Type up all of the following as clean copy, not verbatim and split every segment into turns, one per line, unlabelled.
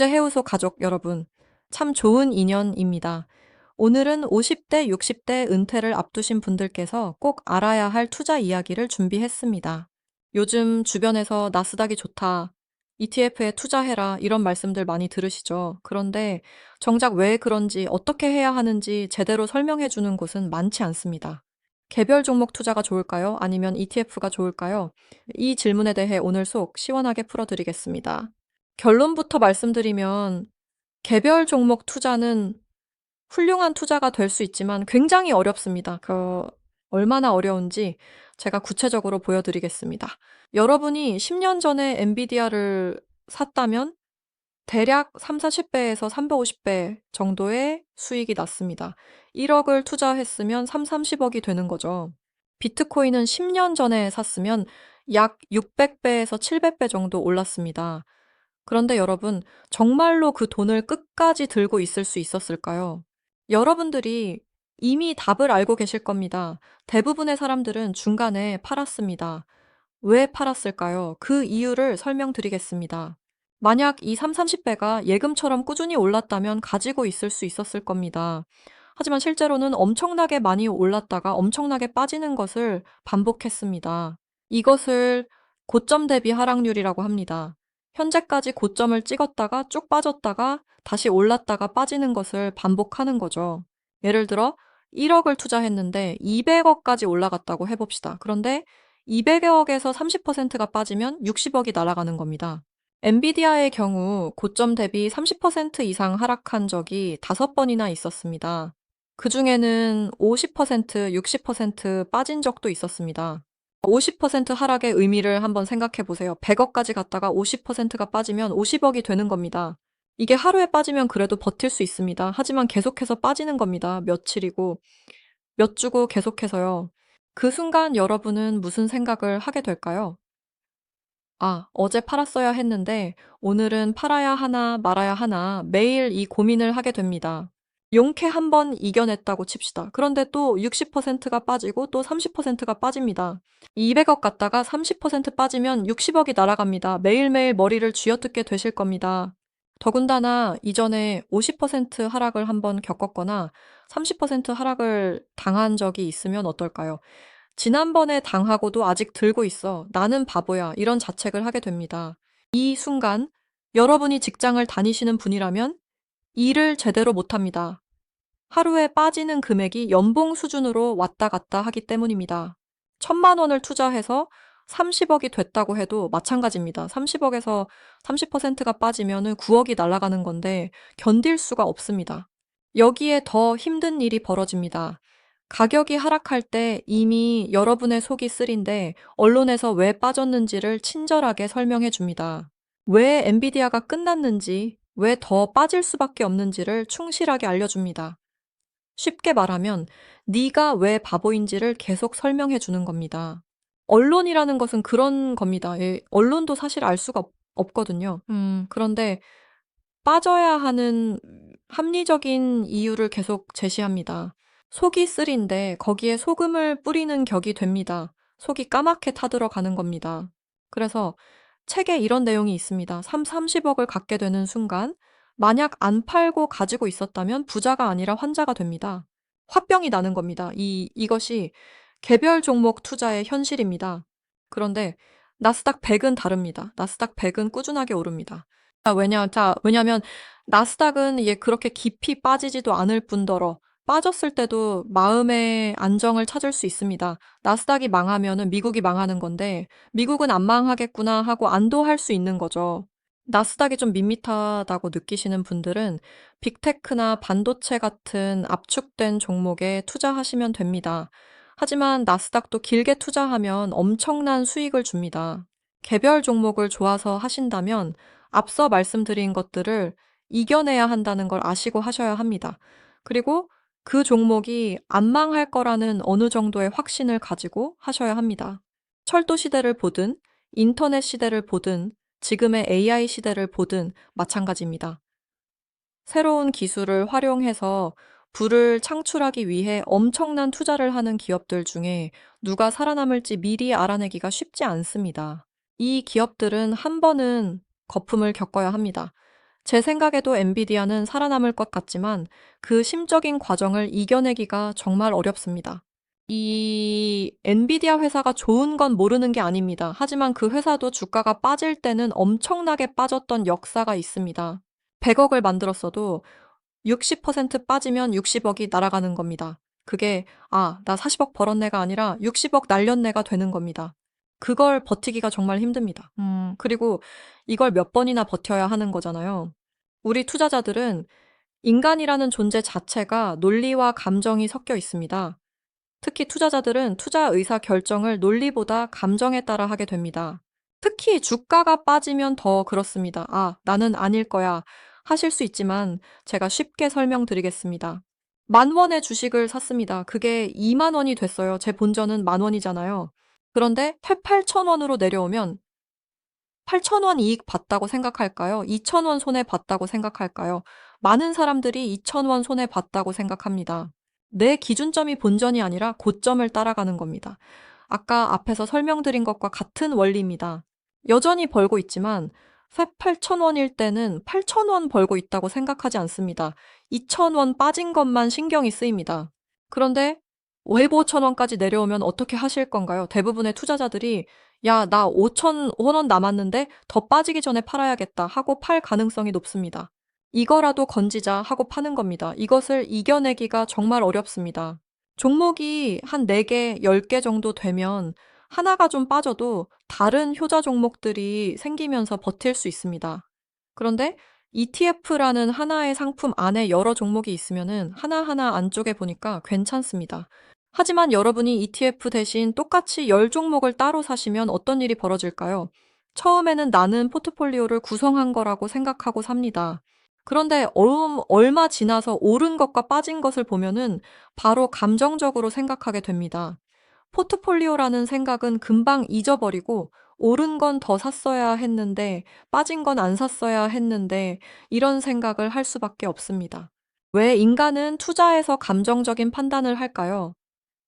해우소 가족 여러분, 참 좋은 인연입니다. 오늘은 50대, 60대 은퇴를 앞두신 분들께서 꼭 알아야 할 투자 이야기를 준비했습니다. 요즘 주변에서 나스닥이 좋다, ETF에 투자해라 이런 말씀들 많이 들으시죠? 그런데 정작 왜 그런지 어떻게 해야 하는지 제대로 설명해 주는 곳은 많지 않습니다. 개별 종목 투자가 좋을까요? 아니면 ETF가 좋을까요? 이 질문에 대해 오늘 속 시원하게 풀어드리겠습니다. 결론부터 말씀드리면 개별 종목 투자는 훌륭한 투자가 될 수 있지만 굉장히 어렵습니다. 얼마나 어려운지 제가 구체적으로 보여드리겠습니다. 여러분이 10년 전에 엔비디아를 샀다면 대략 3, 40배에서 350배 정도의 수익이 났습니다. 1억을 투자했으면 3, 30억이 되는 거죠. 비트코인은 10년 전에 샀으면 약 600배에서 700배 정도 올랐습니다. 그런데 여러분, 정말로 그 돈을 끝까지 들고 있을 수 있었을까요? 여러분들이 이미 답을 알고 계실 겁니다. 대부분의 사람들은 중간에 팔았습니다. 왜 팔았을까요? 그 이유를 설명드리겠습니다. 만약 이 3, 30배가 예금처럼 꾸준히 올랐다면 가지고 있을 수 있었을 겁니다. 하지만 실제로는 엄청나게 많이 올랐다가 엄청나게 빠지는 것을 반복했습니다. 이것을 고점 대비 하락률이라고 합니다. 현재까지 고점을 찍었다가 쭉 빠졌다가 다시 올랐다가 빠지는 것을 반복하는 거죠. 예를 들어 1억을 투자했는데 200억까지 올라갔다고 해봅시다. 그런데 200억에서 30%가 빠지면 60억이 날아가는 겁니다. 엔비디아의 경우 고점 대비 30% 이상 하락한 적이 5번이나 있었습니다. 그 중에는 50%, 60% 빠진 적도 있었습니다. 50% 하락의 의미를 한번 생각해 보세요. 100억까지 갔다가 50%가 빠지면 50억이 되는 겁니다. 이게 하루에 빠지면 그래도 버틸 수 있습니다. 하지만 계속해서 빠지는 겁니다. 며칠이고, 몇 주고 계속해서요. 그 순간 여러분은 무슨 생각을 하게 될까요? 아, 어제 팔았어야 했는데 오늘은 팔아야 하나 말아야 하나 매일 이 고민을 하게 됩니다. 용케 한 번 이겨냈다고 칩시다. 그런데 또 60%가 빠지고 또 30%가 빠집니다. 200억 갔다가 30% 빠지면 60억이 날아갑니다. 매일매일 머리를 쥐어뜯게 되실 겁니다. 더군다나 이전에 50% 하락을 한번 겪었거나 30% 하락을 당한 적이 있으면 어떨까요? 지난번에 당하고도 아직 들고 있어. 나는 바보야. 이런 자책을 하게 됩니다. 이 순간 여러분이 직장을 다니시는 분이라면 일을 제대로 못합니다. 하루에 빠지는 금액이 연봉 수준으로 왔다 갔다 하기 때문입니다. 1,000만 원을 투자해서 30억이 됐다고 해도 마찬가지입니다. 30억에서 30%가 빠지면 9억이 날아가는 건데 견딜 수가 없습니다. 여기에 더 힘든 일이 벌어집니다. 가격이 하락할 때 이미 여러분의 속이 쓰린데 언론에서 왜 빠졌는지를 친절하게 설명해 줍니다. 왜 엔비디아가 끝났는지, 왜 더 빠질 수밖에 없는지를 충실하게 알려줍니다. 쉽게 말하면 네가 왜 바보인지를 계속 설명해 주는 겁니다. 언론이라는 것은 그런 겁니다. 예, 언론도 사실 알 수가 없거든요. 그런데 빠져야 하는 합리적인 이유를 계속 제시합니다. 속이 쓰린데 거기에 소금을 뿌리는 격이 됩니다. 속이 까맣게 타들어가는 겁니다. 그래서 책에 이런 내용이 있습니다. 30억을 갖게 되는 순간 만약 안 팔고 가지고 있었다면 부자가 아니라 환자가 됩니다. 화병이 나는 겁니다. 이것이 개별 종목 투자의 현실입니다. 그런데 나스닥 100은 다릅니다. 나스닥 100은 꾸준하게 오릅니다. 왜냐면 나스닥은 이게 그렇게 깊이 빠지지도 않을 뿐더러 빠졌을 때도 마음의 안정을 찾을 수 있습니다. 나스닥이 망하면은 미국이 망하는 건데 미국은 안 망하겠구나 하고 안도할 수 있는 거죠. 나스닥이 좀 밋밋하다고 느끼시는 분들은 빅테크나 반도체 같은 압축된 종목에 투자하시면 됩니다. 하지만 나스닥도 길게 투자하면 엄청난 수익을 줍니다. 개별 종목을 좋아서 하신다면 앞서 말씀드린 것들을 이겨내야 한다는 걸 아시고 하셔야 합니다. 그리고 그 종목이 안 망할 거라는 어느 정도의 확신을 가지고 하셔야 합니다. 철도 시대를 보든 인터넷 시대를 보든 지금의 AI 시대를 보든 마찬가지입니다. 새로운 기술을 활용해서 부를 창출하기 위해 엄청난 투자를 하는 기업들 중에 누가 살아남을지 미리 알아내기가 쉽지 않습니다. 이 기업들은 한 번은 거품을 겪어야 합니다. 제 생각에도 엔비디아는 살아남을 것 같지만 그 심적인 과정을 이겨내기가 정말 어렵습니다. 이 엔비디아 회사가 좋은 건 모르는 게 아닙니다. 하지만 그 회사도 주가가 빠질 때는 엄청나게 빠졌던 역사가 있습니다. 100억을 만들었어도 60% 빠지면 60억이 날아가는 겁니다. 그게 나 40억 벌었네가 아니라 60억 날렸네가 되는 겁니다. 그걸 버티기가 정말 힘듭니다. 그리고 이걸 몇 번이나 버텨야 하는 거잖아요. 우리 투자자들은 인간이라는 존재 자체가 논리와 감정이 섞여 있습니다. 특히 투자자들은 투자 의사 결정을 논리보다 감정에 따라 하게 됩니다. 특히 주가가 빠지면 더 그렇습니다. 나는 아닐 거야. 하실 수 있지만 제가 쉽게 설명드리겠습니다. 10,000원의 주식을 샀습니다. 그게 20,000원이 됐어요. 제 본전은 10,000원이잖아요. 그런데 8,000원으로 내려오면 8,000원 이익 봤다고 생각할까요? 2,000원 손해 봤다고 생각할까요? 많은 사람들이 2,000원 손해 봤다고 생각합니다. 내 기준점이 본전이 아니라 고점을 따라가는 겁니다. 아까 앞에서 설명드린 것과 같은 원리입니다. 여전히 벌고 있지만 8,000원일 때는 8,000원 벌고 있다고 생각하지 않습니다. 2,000원 빠진 것만 신경이 쓰입니다. 그런데 5,000원까지 내려오면 어떻게 하실 건가요? 대부분의 투자자들이 야, 나 5,000원 남았는데 더 빠지기 전에 팔아야겠다 하고 팔 가능성이 높습니다. 이거라도 건지자 하고 파는 겁니다. 이것을 이겨내기가 정말 어렵습니다. 종목이 한 4개, 10개 정도 되면 하나가 좀 빠져도 다른 효자 종목들이 생기면서 버틸 수 있습니다. 그런데 ETF라는 하나의 상품 안에 여러 종목이 있으면은 하나하나 안쪽에 보니까 괜찮습니다. 하지만 여러분이 ETF 대신 똑같이 10종목을 따로 사시면 어떤 일이 벌어질까요? 처음에는 나는 포트폴리오를 구성한 거라고 생각하고 삽니다. 그런데 얼마 지나서 오른 것과 빠진 것을 보면은 바로 감정적으로 생각하게 됩니다. 포트폴리오라는 생각은 금방 잊어버리고 오른 건 더 샀어야 했는데 빠진 건 안 샀어야 했는데 이런 생각을 할 수밖에 없습니다. 왜 인간은 투자에서 감정적인 판단을 할까요?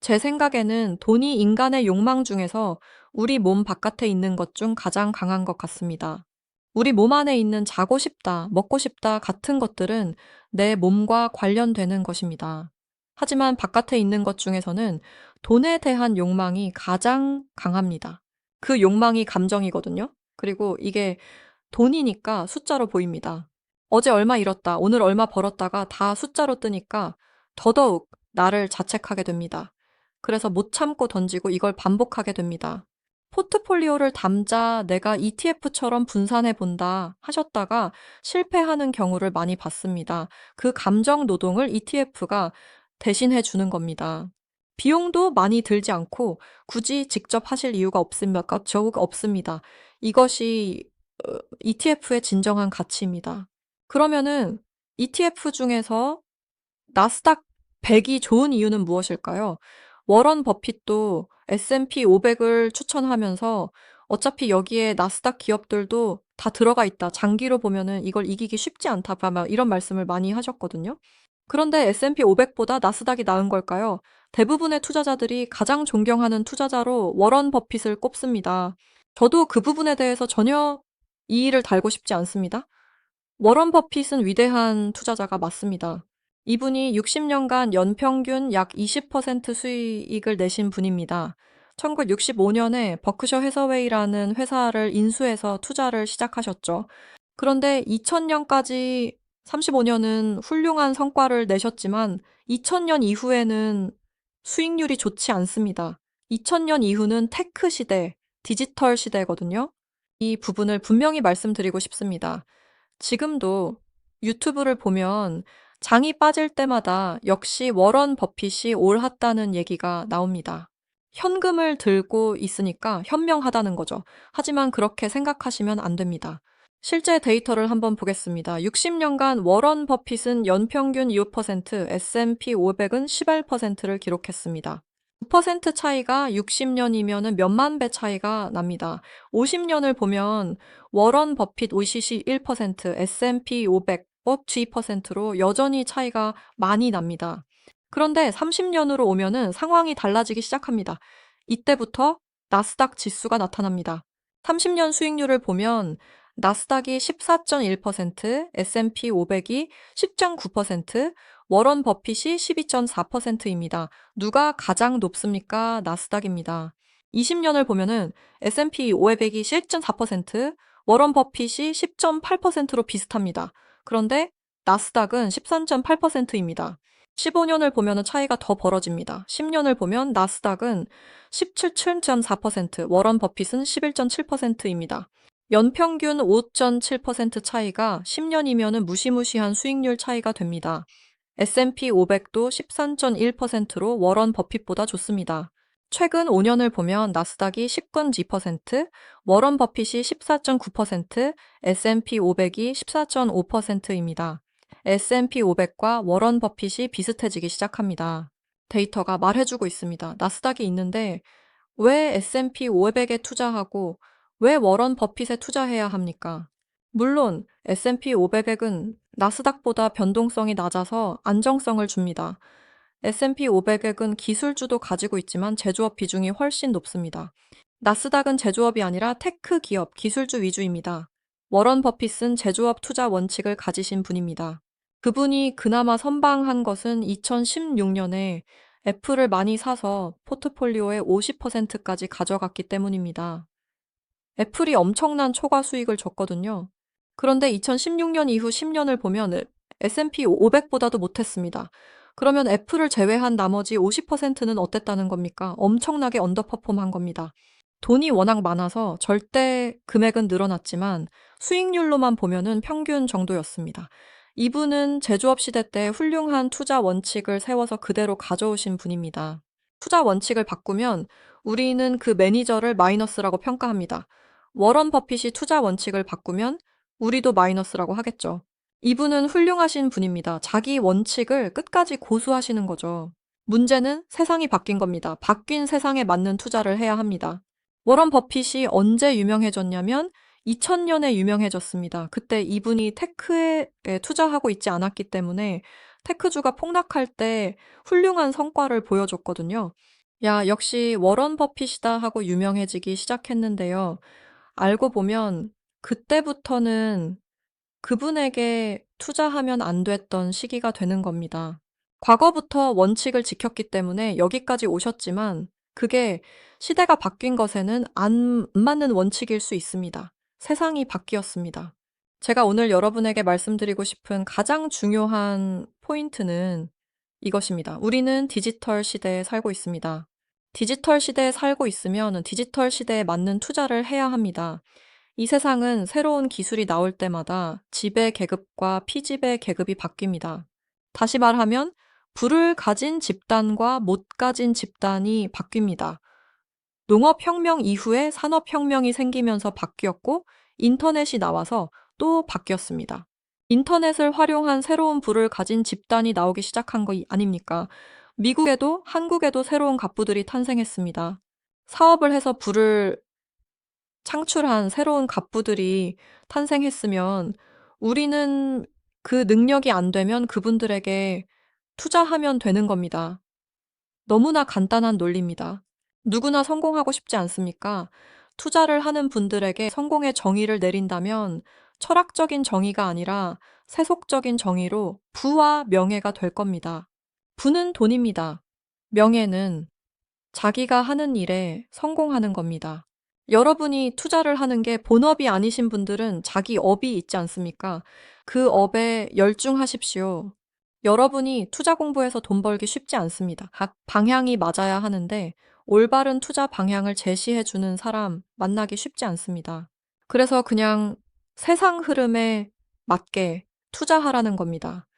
제 생각에는 돈이 인간의 욕망 중에서 우리 몸 바깥에 있는 것 중 가장 강한 것 같습니다. 우리 몸 안에 있는 자고 싶다, 먹고 싶다 같은 것들은 내 몸과 관련되는 것입니다. 하지만 바깥에 있는 것 중에서는 돈에 대한 욕망이 가장 강합니다. 그 욕망이 감정이거든요. 그리고 이게 돈이니까 숫자로 보입니다. 어제 얼마 잃었다, 오늘 얼마 벌었다가 다 숫자로 뜨니까 더더욱 나를 자책하게 됩니다. 그래서 못 참고 던지고 이걸 반복하게 됩니다. 포트폴리오를 담자 내가 ETF처럼 분산해 본다 하셨다가 실패하는 경우를 많이 봤습니다. 그 감정 노동을 ETF가 대신해 주는 겁니다. 비용도 많이 들지 않고 굳이 직접 하실 이유가 없습니다. 이것이 ETF의 진정한 가치입니다. 그러면은 ETF 중에서 나스닥 100이 좋은 이유는 무엇일까요? 워런 버핏도 S&P 500을 추천하면서 어차피 여기에 나스닥 기업들도 다 들어가 있다. 장기로 보면은 이걸 이기기 쉽지 않다. 아마 이런 말씀을 많이 하셨거든요. 그런데 S&P 500보다 나스닥이 나은 걸까요? 대부분의 투자자들이 가장 존경하는 투자자로 워런 버핏을 꼽습니다. 저도 그 부분에 대해서 전혀 이의를 달고 싶지 않습니다. 워런 버핏은 위대한 투자자가 맞습니다. 이분이 60년간 연평균 약 20% 수익을 내신 분입니다. 1965년에 버크셔 해서웨이라는 회사를 인수해서 투자를 시작하셨죠. 그런데 2000년까지 35년은 훌륭한 성과를 내셨지만 2000년 이후에는 수익률이 좋지 않습니다. 2000년 이후는 테크 시대, 디지털 시대거든요. 이 부분을 분명히 말씀드리고 싶습니다. 지금도 유튜브를 보면 장이 빠질 때마다 역시 워런 버핏이 옳았다는 얘기가 나옵니다. 현금을 들고 있으니까 현명하다는 거죠. 하지만 그렇게 생각하시면 안 됩니다. 실제 데이터를 한번 보겠습니다. 60년간 워런 버핏은 연평균 2%, S&P 500은 11%를 기록했습니다. 9% 차이가 60년이면 몇만 배 차이가 납니다. 50년을 보면 워런 버핏 OCC 1%, S&P 500, 업 2%로 여전히 차이가 많이 납니다. 그런데 30년으로 오면은 상황이 달라지기 시작합니다. 이때부터 나스닥 지수가 나타납니다. 30년 수익률을 보면 나스닥이 14.1%, S&P 500이 10.9%, 워런 버핏이 12.4%입니다. 누가 가장 높습니까? 나스닥입니다. 20년을 보면은 S&P 500이 11.4%, 워런 버핏이 10.8%로 비슷합니다. 그런데 나스닥은 13.8%입니다. 15년을 보면 차이가 더 벌어집니다. 10년을 보면 나스닥은 17.4%, 워런 버핏은 11.7%입니다. 연평균 5.7% 차이가 10년이면 무시무시한 수익률 차이가 됩니다. S&P 500도 13.1%로 워런 버핏보다 좋습니다. 최근 5년을 보면 나스닥이 10.2%, 워런 버핏이 14.9%, S&P 500이 14.5%입니다. S&P 500과 워런 버핏이 비슷해지기 시작합니다. 데이터가 말해주고 있습니다. 나스닥이 있는데 왜 S&P 500에 투자하고 왜 워런 버핏에 투자해야 합니까? 물론 S&P 500은 나스닥보다 변동성이 낮아서 안정성을 줍니다. S&P 500은 기술주도 가지고 있지만 제조업 비중이 훨씬 높습니다. 나스닥은 제조업이 아니라 테크 기업, 기술주 위주입니다. 워런 버핏은 제조업 투자 원칙을 가지신 분입니다. 그분이 그나마 선방한 것은 2016년에 애플을 많이 사서 포트폴리오의 50%까지 가져갔기 때문입니다. 애플이 엄청난 초과 수익을 줬거든요. 그런데 2016년 이후 10년을 보면 S&P 500보다도 못했습니다. 그러면 애플을 제외한 나머지 50%는 어땠다는 겁니까? 엄청나게 언더퍼폼한 겁니다. 돈이 워낙 많아서 절대 금액은 늘어났지만 수익률로만 보면은 평균 정도였습니다. 이분은 제조업 시대 때 훌륭한 투자 원칙을 세워서 그대로 가져오신 분입니다. 투자 원칙을 바꾸면 우리는 그 매니저를 마이너스라고 평가합니다. 워런 버핏이 투자 원칙을 바꾸면 우리도 마이너스라고 하겠죠. 이분은 훌륭하신 분입니다. 자기 원칙을 끝까지 고수하시는 거죠. 문제는 세상이 바뀐 겁니다. 바뀐 세상에 맞는 투자를 해야 합니다. 워런 버핏이 언제 유명해졌냐면 2000년에 유명해졌습니다. 그때 이분이 테크에 투자하고 있지 않았기 때문에 테크주가 폭락할 때 훌륭한 성과를 보여줬거든요. 야, 역시 워런 버핏이다 하고 유명해지기 시작했는데요. 알고 보면 그때부터는 그분에게 투자하면 안 됐던 시기가 되는 겁니다. 과거부터 원칙을 지켰기 때문에 여기까지 오셨지만 그게 시대가 바뀐 것에는 안 맞는 원칙일 수 있습니다. 세상이 바뀌었습니다. 제가 오늘 여러분에게 말씀드리고 싶은 가장 중요한 포인트는 이것입니다. 우리는 디지털 시대에 살고 있습니다. 디지털 시대에 살고 있으면 디지털 시대에 맞는 투자를 해야 합니다. 이 세상은 새로운 기술이 나올 때마다 지배 계급과 피지배 계급이 바뀝니다. 다시 말하면 부를 가진 집단과 못 가진 집단이 바뀝니다. 농업혁명 이후에 산업혁명이 생기면서 바뀌었고 인터넷이 나와서 또 바뀌었습니다. 인터넷을 활용한 새로운 부를 가진 집단이 나오기 시작한 거 아닙니까? 미국에도 한국에도 새로운 갑부들이 탄생했습니다. 사업을 해서 부를 창출한 새로운 갑부들이 탄생했으면 우리는 그 능력이 안 되면 그분들에게 투자하면 되는 겁니다. 너무나 간단한 논리입니다. 누구나 성공하고 싶지 않습니까? 투자를 하는 분들에게 성공의 정의를 내린다면 철학적인 정의가 아니라 세속적인 정의로 부와 명예가 될 겁니다. 부는 돈입니다. 명예는 자기가 하는 일에 성공하는 겁니다. 여러분이 투자를 하는 게 본업이 아니신 분들은 자기 업이 있지 않습니까? 그 업에 열중하십시오. 여러분이 투자 공부해서 돈 벌기 쉽지 않습니다. 각 방향이 맞아야 하는데 올바른 투자 방향을 제시해주는 사람 만나기 쉽지 않습니다. 그래서 그냥 세상 흐름에 맞게 투자하라는 겁니다.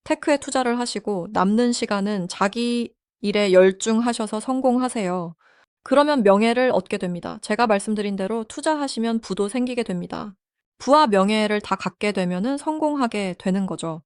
테크에 투자를 하시고 남는 시간은 자기 일에 열중하셔서 성공하세요. 그러면 명예를 얻게 됩니다. 제가 말씀드린 대로 투자하시면 부도 생기게 됩니다. 부와 명예를 다 갖게 되면은 성공하게 되는 거죠.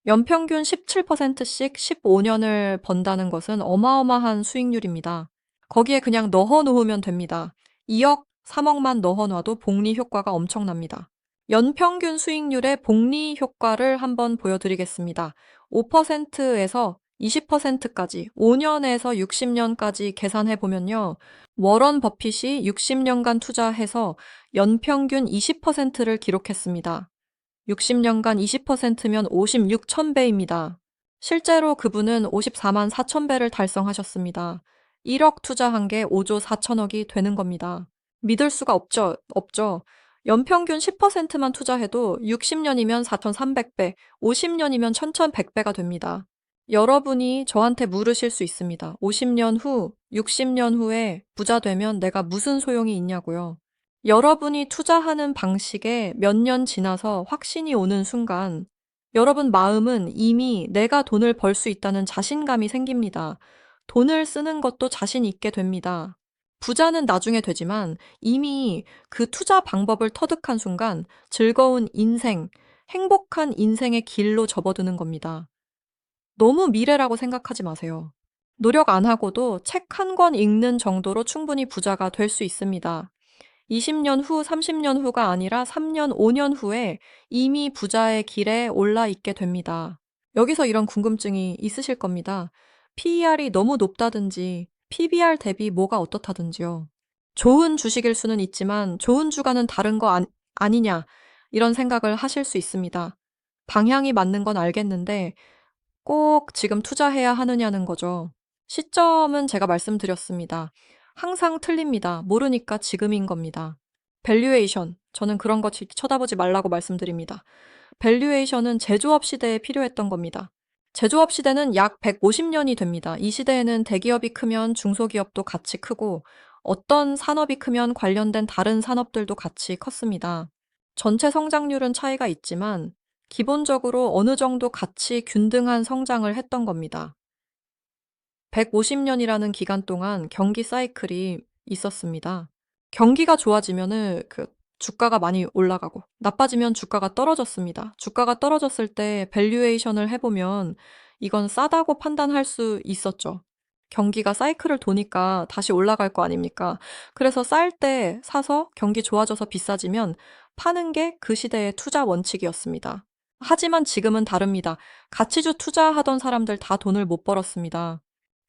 연평균 17%씩 15년을 번다는 것은 어마어마한 수익률입니다. 거기에 그냥 넣어 놓으면 됩니다. 2억, 3억만 넣어 놔도 복리 효과가 엄청납니다. 연평균 수익률의 복리 효과를 한번 보여드리겠습니다. 5%에서 20%까지 5년에서 60년까지 계산해 보면요. 워런 버핏이 60년간 투자해서 연평균 20%를 기록했습니다. 60년간 20%면 56,000배입니다. 실제로 그분은 54만 4천 배를 달성하셨습니다. 1억 투자한 게 5조 4천억이 되는 겁니다. 믿을 수가 없죠? 없죠. 연평균 10%만 투자해도 60년이면 4,300배, 50년이면 1,100배가 됩니다. 여러분이 저한테 물으실 수 있습니다. 50년 후, 60년 후에 부자 되면 내가 무슨 소용이 있냐고요. 여러분이 투자하는 방식에 몇 년 지나서 확신이 오는 순간 여러분 마음은 이미 내가 돈을 벌 수 있다는 자신감이 생깁니다. 돈을 쓰는 것도 자신 있게 됩니다. 부자는 나중에 되지만 이미 그 투자 방법을 터득한 순간 즐거운 인생, 행복한 인생의 길로 접어드는 겁니다. 너무 미래라고 생각하지 마세요. 노력 안 하고도 책 한 권 읽는 정도로 충분히 부자가 될 수 있습니다. 20년 후, 30년 후가 아니라 3년, 5년 후에 이미 부자의 길에 올라 있게 됩니다. 여기서 이런 궁금증이 있으실 겁니다. PER이 너무 높다든지 PBR 대비 뭐가 어떻다든지요. 좋은 주식일 수는 있지만 좋은 주가는 다른 거 아니냐 이런 생각을 하실 수 있습니다. 방향이 맞는 건 알겠는데 꼭 지금 투자해야 하느냐는 거죠. 시점은 제가 말씀드렸습니다. 항상 틀립니다. 모르니까 지금인 겁니다. 밸류에이션. 저는 그런 거 쳐다보지 말라고 말씀드립니다. 밸류에이션은 제조업 시대에 필요했던 겁니다. 제조업 시대는 약 150년이 됩니다. 이 시대에는 대기업이 크면 중소기업도 같이 크고 어떤 산업이 크면 관련된 다른 산업들도 같이 컸습니다. 전체 성장률은 차이가 있지만 기본적으로 어느 정도 같이 균등한 성장을 했던 겁니다. 150년이라는 기간 동안 경기 사이클이 있었습니다. 경기가 좋아지면은 주가가 많이 올라가고 나빠지면 주가가 떨어졌습니다. 주가가 떨어졌을 때 밸류에이션을 해보면 이건 싸다고 판단할 수 있었죠. 경기가 사이클을 도니까 다시 올라갈 거 아닙니까? 그래서 쌀 때 사서 경기 좋아져서 비싸지면 파는 게 그 시대의 투자 원칙이었습니다. 하지만 지금은 다릅니다. 가치주 투자하던 사람들 다 돈을 못 벌었습니다.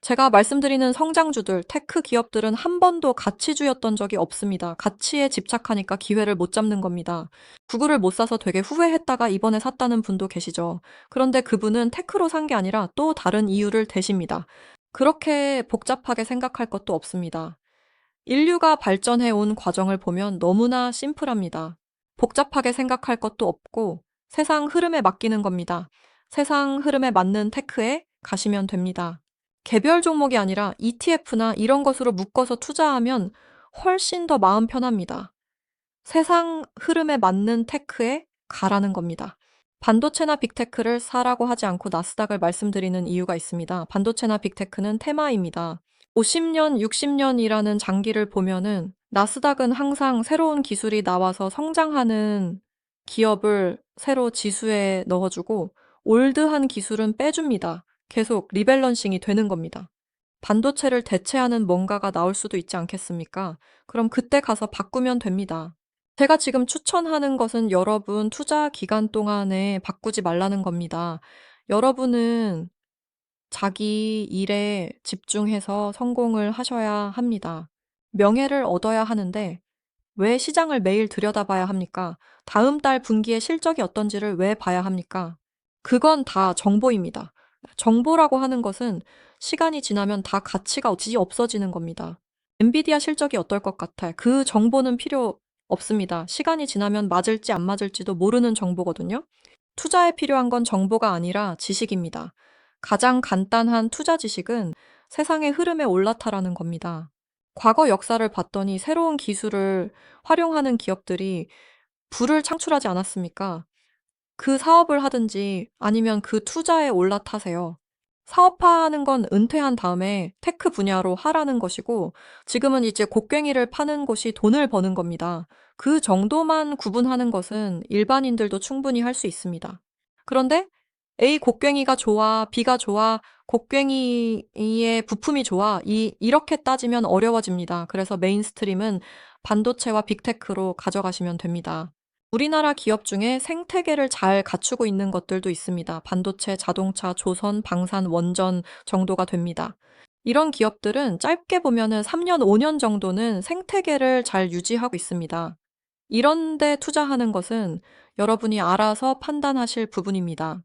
제가 말씀드리는 성장주들, 테크 기업들은 한 번도 가치주였던 적이 없습니다. 가치에 집착하니까 기회를 못 잡는 겁니다. 구글을 못 사서 되게 후회했다가 이번에 샀다는 분도 계시죠. 그런데 그분은 테크로 산 게 아니라 또 다른 이유를 대십니다. 그렇게 복잡하게 생각할 것도 없습니다. 인류가 발전해 온 과정을 보면 너무나 심플합니다. 복잡하게 생각할 것도 없고 세상 흐름에 맡기는 겁니다. 세상 흐름에 맞는 테크에 가시면 됩니다. 개별 종목이 아니라 ETF나 이런 것으로 묶어서 투자하면 훨씬 더 마음 편합니다. 세상 흐름에 맞는 테크에 가라는 겁니다. 반도체나 빅테크를 사라고 하지 않고 나스닥을 말씀드리는 이유가 있습니다. 반도체나 빅테크는 테마입니다. 50년, 60년이라는 장기를 보면은 나스닥은 항상 새로운 기술이 나와서 성장하는 기업을 새로 지수에 넣어주고 올드한 기술은 빼줍니다. 계속 리밸런싱이 되는 겁니다. 반도체를 대체하는 뭔가가 나올 수도 있지 않겠습니까? 그럼 그때 가서 바꾸면 됩니다. 제가 지금 추천하는 것은 여러분 투자 기간 동안에 바꾸지 말라는 겁니다. 여러분은 자기 일에 집중해서 성공을 하셔야 합니다. 명예를 얻어야 하는데 왜 시장을 매일 들여다봐야 합니까? 다음 달 분기의 실적이 어떤지를 왜 봐야 합니까? 그건 다 정보입니다. 정보라고 하는 것은 시간이 지나면 다 가치가 없어지는 겁니다. 엔비디아 실적이 어떨 것 같아? 그 정보는 필요 없습니다. 시간이 지나면 맞을지 안 맞을지도 모르는 정보거든요. 투자에 필요한 건 정보가 아니라 지식입니다. 가장 간단한 투자 지식은 세상의 흐름에 올라타라는 겁니다. 과거 역사를 봤더니 새로운 기술을 활용하는 기업들이 부를 창출하지 않았습니까? 그 사업을 하든지 아니면 그 투자에 올라타세요. 사업화하는 건 은퇴한 다음에 테크 분야로 하라는 것이고 지금은 이제 곡괭이를 파는 곳이 돈을 버는 겁니다. 그 정도만 구분하는 것은 일반인들도 충분히 할 수 있습니다. 그런데 A 곡괭이가 좋아, B가 좋아, 곡괭이의 부품이 좋아, 이렇게 따지면 어려워집니다. 그래서 메인스트림은 반도체와 빅테크로 가져가시면 됩니다. 우리나라 기업 중에 생태계를 잘 갖추고 있는 것들도 있습니다. 반도체, 자동차, 조선, 방산, 원전 정도가 됩니다. 이런 기업들은 짧게 보면은 3년, 5년 정도는 생태계를 잘 유지하고 있습니다. 이런 데 투자하는 것은 여러분이 알아서 판단하실 부분입니다.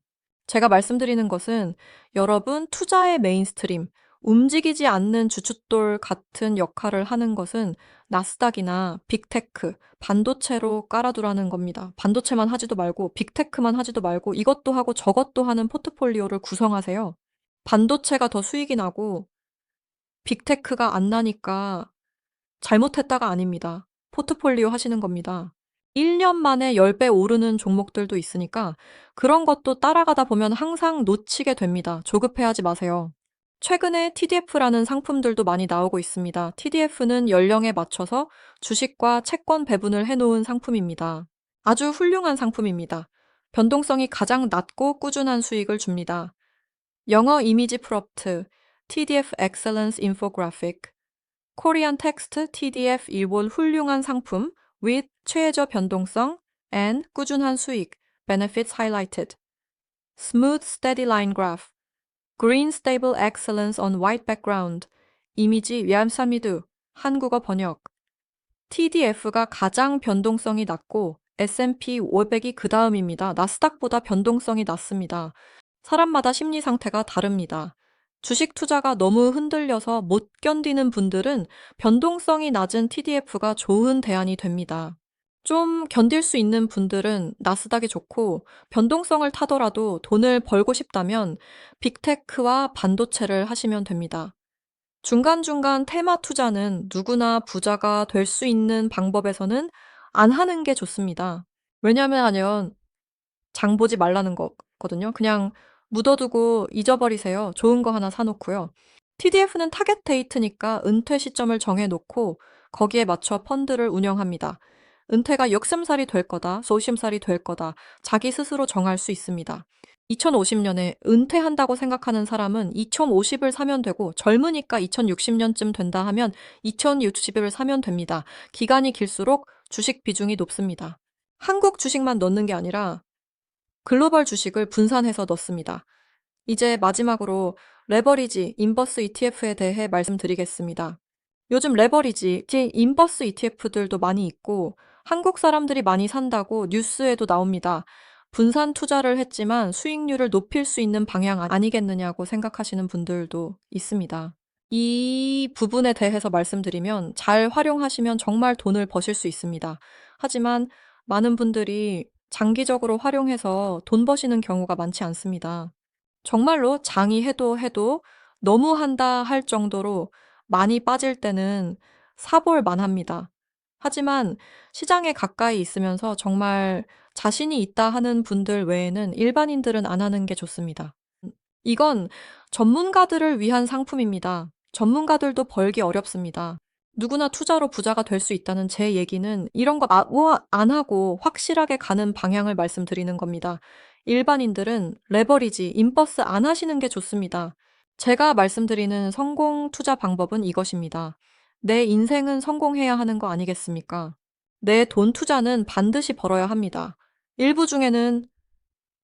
제가 말씀드리는 것은 여러분 투자의 메인스트림, 움직이지 않는 주춧돌 같은 역할을 하는 것은 나스닥이나 빅테크, 반도체로 깔아두라는 겁니다. 반도체만 하지도 말고 빅테크만 하지도 말고 이것도 하고 저것도 하는 포트폴리오를 구성하세요. 반도체가 더 수익이 나고 빅테크가 안 나니까 잘못했다가 아닙니다. 포트폴리오 하시는 겁니다. 1년 만에 10배 오르는 종목들도 있으니까 그런 것도 따라가다 보면 항상 놓치게 됩니다. 조급해하지 마세요. 최근에 TDF라는 상품들도 많이 나오고 있습니다. TDF는 연령에 맞춰서 주식과 채권 배분을 해놓은 상품입니다. 아주 훌륭한 상품입니다. 변동성이 가장 낮고 꾸준한 수익을 줍니다. 영어 이미지 프롭트, TDF Excellence Infographic, 코리안 텍스트 TDF 일본 훌륭한 상품 with 최저 변동성 and 꾸준한 수익, benefits highlighted, smooth steady line graph, green stable excellence on white background, 이미지 얌사미두, 한국어 번역. TDF가 가장 변동성이 낮고 S&P 500이 그 다음입니다. 나스닥보다 변동성이 낮습니다. 사람마다 심리 상태가 다릅니다. 주식 투자가 너무 흔들려서 못 견디는 분들은 변동성이 낮은 TDF가 좋은 대안이 됩니다. 좀 견딜 수 있는 분들은 나스닥이 좋고 변동성을 타더라도 돈을 벌고 싶다면 빅테크와 반도체를 하시면 됩니다. 중간중간 테마 투자는 누구나 부자가 될 수 있는 방법에서는 안 하는 게 좋습니다. 왜냐하면 장 보지 말라는 거거든요. 그냥 묻어두고 잊어버리세요. 좋은 거 하나 사놓고요. TDF는 타겟 데이트니까 은퇴 시점을 정해놓고 거기에 맞춰 펀드를 운영합니다. 은퇴가 역삼살이 될 거다, 소심살이 될 거다, 자기 스스로 정할 수 있습니다. 2050년에 은퇴한다고 생각하는 사람은 2050을 사면 되고 젊으니까 2060년쯤 된다 하면 2060을 사면 됩니다. 기간이 길수록 주식 비중이 높습니다. 한국 주식만 넣는 게 아니라 글로벌 주식을 분산해서 넣습니다. 이제 마지막으로 레버리지, 인버스 ETF에 대해 말씀드리겠습니다. 요즘 레버리지, 인버스 ETF들도 많이 있고 한국 사람들이 많이 산다고 뉴스에도 나옵니다. 분산 투자를 했지만 수익률을 높일 수 있는 방향 아니겠느냐고 생각하시는 분들도 있습니다. 이 부분에 대해서 말씀드리면 잘 활용하시면 정말 돈을 버실 수 있습니다. 하지만 많은 분들이 장기적으로 활용해서 돈 버시는 경우가 많지 않습니다. 정말로 장이 해도 너무 한다 할 정도로 많이 빠질 때는 사볼 만합니다. 하지만 시장에 가까이 있으면서 정말 자신이 있다 하는 분들 외에는 일반인들은 안 하는 게 좋습니다. 이건 전문가들을 위한 상품입니다. 전문가들도 벌기 어렵습니다. 누구나 투자로 부자가 될 수 있다는 제 얘기는 이런 거 안 하고 확실하게 가는 방향을 말씀드리는 겁니다. 일반인들은 레버리지, 인버스 안 하시는 게 좋습니다. 제가 말씀드리는 성공 투자 방법은 이것입니다. 내 인생은 성공해야 하는 거 아니겠습니까? 내 돈 투자는 반드시 벌어야 합니다. 일부 중에는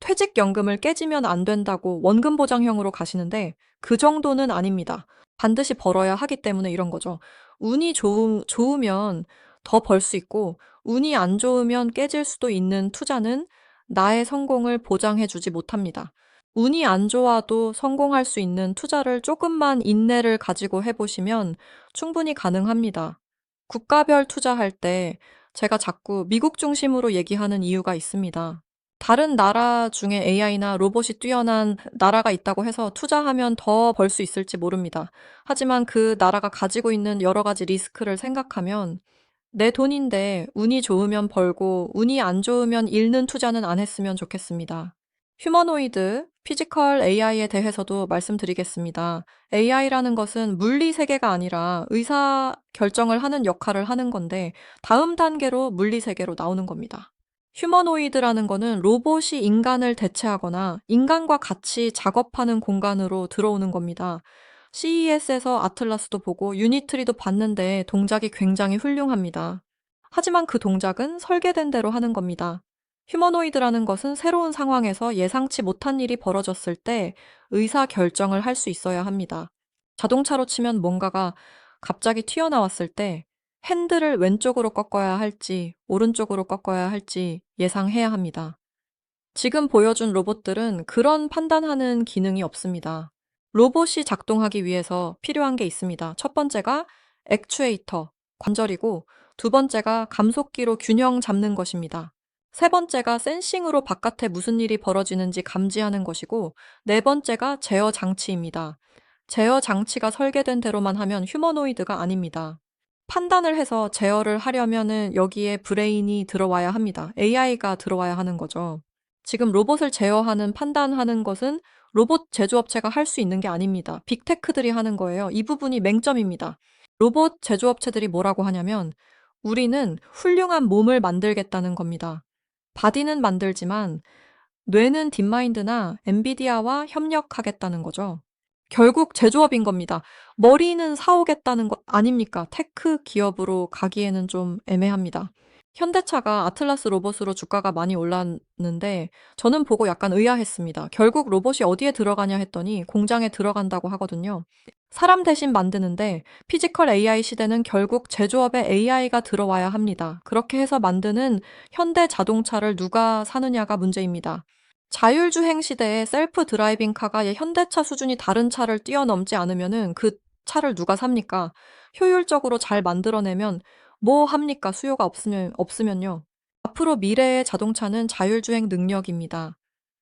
퇴직연금을 깨지면 안 된다고 원금 보장형으로 가시는데 그 정도는 아닙니다. 반드시 벌어야 하기 때문에 이런 거죠. 운이 좋으면 더 벌 수 있고 운이 안 좋으면 깨질 수도 있는 투자는 나의 성공을 보장해 주지 못합니다. 운이 안 좋아도 성공할 수 있는 투자를 조금만 인내를 가지고 해보시면 충분히 가능합니다. 국가별 투자할 때 제가 자꾸 미국 중심으로 얘기하는 이유가 있습니다. 다른 나라 중에 AI나 로봇이 뛰어난 나라가 있다고 해서 투자하면 더 벌 수 있을지 모릅니다. 하지만 그 나라가 가지고 있는 여러 가지 리스크를 생각하면 내 돈인데 운이 좋으면 벌고 운이 안 좋으면 잃는 투자는 안 했으면 좋겠습니다. 휴머노이드, 피지컬 AI에 대해서도 말씀드리겠습니다. AI라는 것은 물리 세계가 아니라 의사 결정을 하는 역할을 하는 건데 다음 단계로 물리 세계로 나오는 겁니다. 휴머노이드라는 거는 로봇이 인간을 대체하거나 인간과 같이 작업하는 공간으로 들어오는 겁니다. CES에서 아틀라스도 보고 유니트리도 봤는데 동작이 굉장히 훌륭합니다. 하지만 그 동작은 설계된 대로 하는 겁니다. 휴머노이드라는 것은 새로운 상황에서 예상치 못한 일이 벌어졌을 때 의사 결정을 할 수 있어야 합니다. 자동차로 치면 뭔가가 갑자기 튀어나왔을 때 핸들을 왼쪽으로 꺾어야 할지 오른쪽으로 꺾어야 할지 예상해야 합니다. 지금 보여준 로봇들은 그런 판단하는 기능이 없습니다. 로봇이 작동하기 위해서 필요한 게 있습니다. 첫 번째가 액추에이터, 관절이고, 두 번째가 감속기로 균형 잡는 것입니다. 세 번째가 센싱으로 바깥에 무슨 일이 벌어지는지 감지하는 것이고, 네 번째가 제어 장치입니다. 제어 장치가 설계된 대로만 하면 휴머노이드가 아닙니다. 판단을 해서 제어를 하려면은 여기에 브레인이 들어와야 합니다. AI가 들어와야 하는 거죠. 지금 로봇을 제어하는, 판단하는 것은 로봇 제조업체가 할 수 있는 게 아닙니다. 빅테크들이 하는 거예요. 이 부분이 맹점입니다. 로봇 제조업체들이 뭐라고 하냐면 우리는 훌륭한 몸을 만들겠다는 겁니다. 바디는 만들지만 뇌는 딥마인드나 엔비디아와 협력하겠다는 거죠. 결국 제조업인 겁니다. 머리는 사오겠다는 것 아닙니까? 테크 기업으로 가기에는 좀 애매합니다. 현대차가 아틀라스 로봇으로 주가가 많이 올랐는데 저는 보고 약간 의아했습니다. 결국 로봇이 어디에 들어가냐 했더니 공장에 들어간다고 하거든요. 사람 대신 만드는데 피지컬 AI 시대는 결국 제조업에 AI가 들어와야 합니다. 그렇게 해서 만드는 현대 자동차를 누가 사느냐가 문제입니다. 자율주행 시대에 셀프 드라이빙 카가 현대차 수준이 다른 차를 뛰어넘지 않으면은 그 차를 누가 삽니까? 효율적으로 잘 만들어내면 뭐 합니까? 수요가 없으면요. 앞으로 미래의 자동차는 자율주행 능력입니다.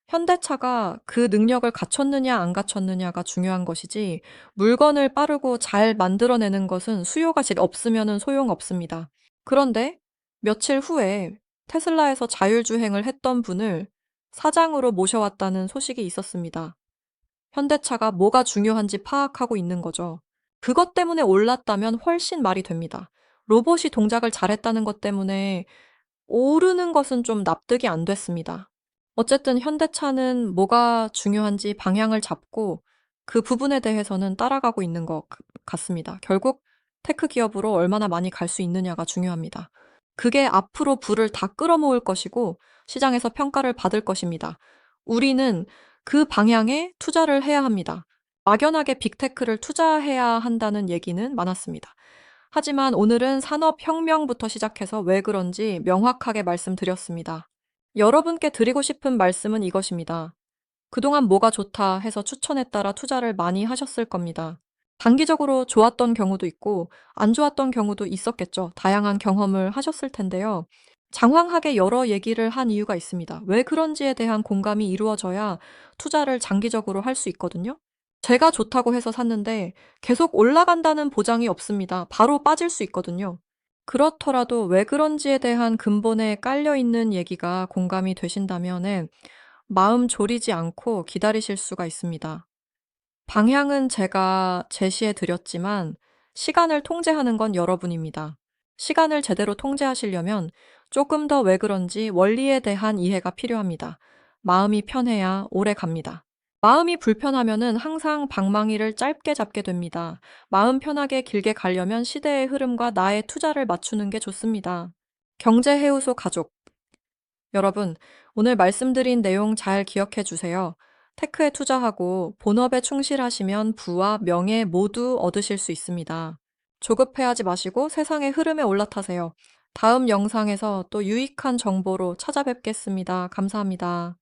현대차가 그 능력을 갖췄느냐 안 갖췄느냐가 중요한 것이지 물건을 빠르고 잘 만들어내는 것은 수요가 없으면은 소용없습니다. 그런데 며칠 후에 테슬라에서 자율주행을 했던 분을 사장으로 모셔왔다는 소식이 있었습니다. 현대차가 뭐가 중요한지 파악하고 있는 거죠. 그것 때문에 올랐다면 훨씬 말이 됩니다. 로봇이 동작을 잘했다는 것 때문에 오르는 것은 좀 납득이 안 됐습니다. 어쨌든 현대차는 뭐가 중요한지 방향을 잡고 그 부분에 대해서는 따라가고 있는 것 같습니다. 결국 테크 기업으로 얼마나 많이 갈 수 있느냐가 중요합니다. 그게 앞으로 부를 다 끌어모을 것이고 시장에서 평가를 받을 것입니다. 우리는 그 방향에 투자를 해야 합니다. 막연하게 빅테크를 투자해야 한다는 얘기는 많았습니다. 하지만 오늘은 산업혁명부터 시작해서 왜 그런지 명확하게 말씀드렸습니다. 여러분께 드리고 싶은 말씀은 이것입니다. 그동안 뭐가 좋다 해서 추천에 따라 투자를 많이 하셨을 겁니다. 단기적으로 좋았던 경우도 있고 안 좋았던 경우도 있었겠죠. 다양한 경험을 하셨을 텐데요. 장황하게 여러 얘기를 한 이유가 있습니다. 왜 그런지에 대한 공감이 이루어져야 투자를 장기적으로 할 수 있거든요. 제가 좋다고 해서 샀는데 계속 올라간다는 보장이 없습니다. 바로 빠질 수 있거든요. 그렇더라도 왜 그런지에 대한 근본에 깔려 있는 얘기가 공감이 되신다면은 마음 졸이지 않고 기다리실 수가 있습니다. 방향은 제가 제시해 드렸지만 시간을 통제하는 건 여러분입니다. 시간을 제대로 통제하시려면 조금 더 왜 그런지 원리에 대한 이해가 필요합니다. 마음이 편해야 오래 갑니다. 마음이 불편하면은 항상 방망이를 짧게 잡게 됩니다. 마음 편하게 길게 가려면 시대의 흐름과 나의 투자를 맞추는 게 좋습니다. 경제해우소 가족, 여러분, 오늘 말씀드린 내용 잘 기억해 주세요. 테크에 투자하고 본업에 충실하시면 부와 명예 모두 얻으실 수 있습니다. 조급해하지 마시고 세상의 흐름에 올라타세요. 다음 영상에서 또 유익한 정보로 찾아뵙겠습니다. 감사합니다.